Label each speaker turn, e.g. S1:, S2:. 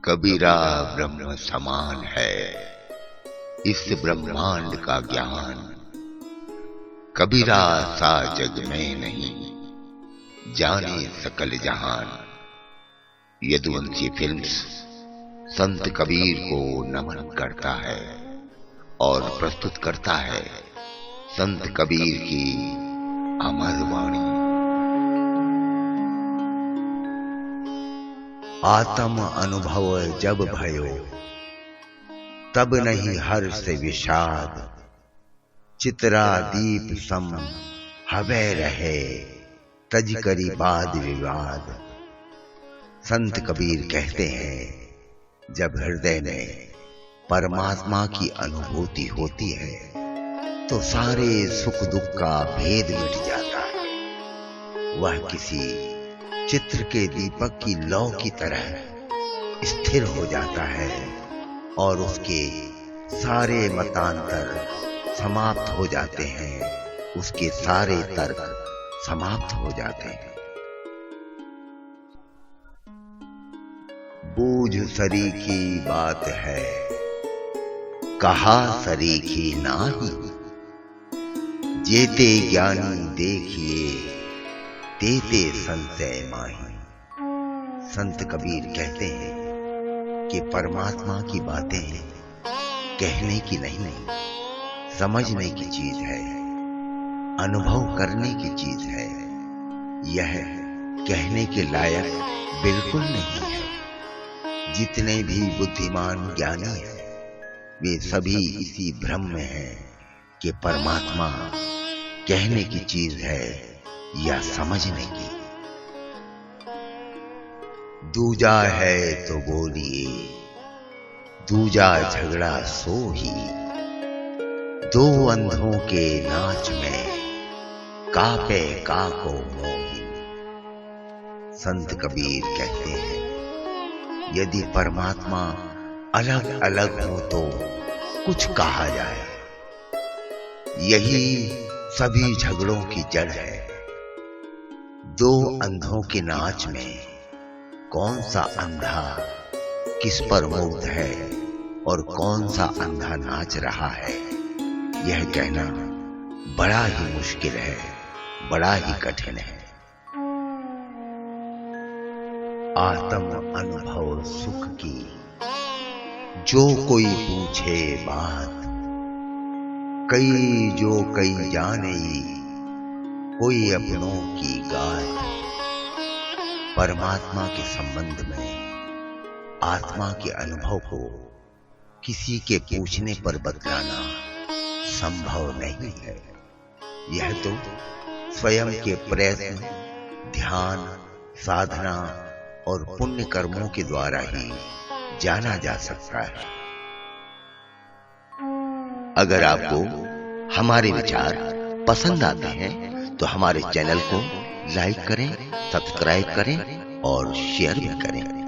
S1: कबीरा ब्रह्म समान है इस ब्रह्मांड का ज्ञान। कबीरा सा जग में नहीं जाने सकल जहान। यदुवंशी फिल्म्स संत कबीर को नमन करता है और प्रस्तुत करता है संत कबीर की अमर वाणी।
S2: आत्म अनुभव जब भयो तब नहीं हर्ष विषाद। चित्रा दीप सम हवे रहे तज करी वाद विवाद। संत कबीर कहते हैं जब हृदय में परमात्मा की अनुभूति होती है तो सारे सुख दुख का भेद मिट जाता है। वह किसी चित्र के दीपक की लौ की तरह स्थिर हो जाता है और उसके सारे मतांतर समाप्त हो जाते हैं, उसके सारे तर्क समाप्त हो जाते हैं। बूझ सरीखी बात है कहा सरीखी नाही। जेते ज्ञानी देखिए तेते संशय माही। संत कबीर कहते हैं कि परमात्मा की बातें कहने की नहीं, समझने की चीज है, अनुभव करने की चीज है। यह कहने के लायक बिल्कुल नहीं है। जितने भी बुद्धिमान ज्ञानी हैं वे सभी इसी भ्रम में हैं कि परमात्मा कहने की चीज है या समझने की। दूजा है तो बोलिए दूजा झगड़ा सो ही। दो अंधों के नाच में कापे काको मोही। संत कबीर कहते हैं यदि परमात्मा अलग अलग हो तो कुछ कहा जाए। यही सभी झगड़ों की जड़ है। दो अंधों के नाच में कौन सा अंधा किस पर मुग्ध है और कौन सा अंधा नाच रहा है, यह कहना बड़ा ही मुश्किल है, बड़ा ही कठिन है। आत्म अनुभव सुख की जो कोई पूछे बात। कई जो कई जाने कोई अपनों की गात। परमात्मा के संबंध में आत्मा के अनुभव को किसी के पूछने पर बतलाना संभव नहीं है। यह तो स्वयं के प्रयत्न, ध्यान, साधना और पुण्य कर्मों के द्वारा ही जाना जा सकता है।
S1: अगर आपको हमारे विचार पसंद आते हैं तो हमारे चैनल को लाइक करें, सब्सक्राइब करें और शेयर भी करें।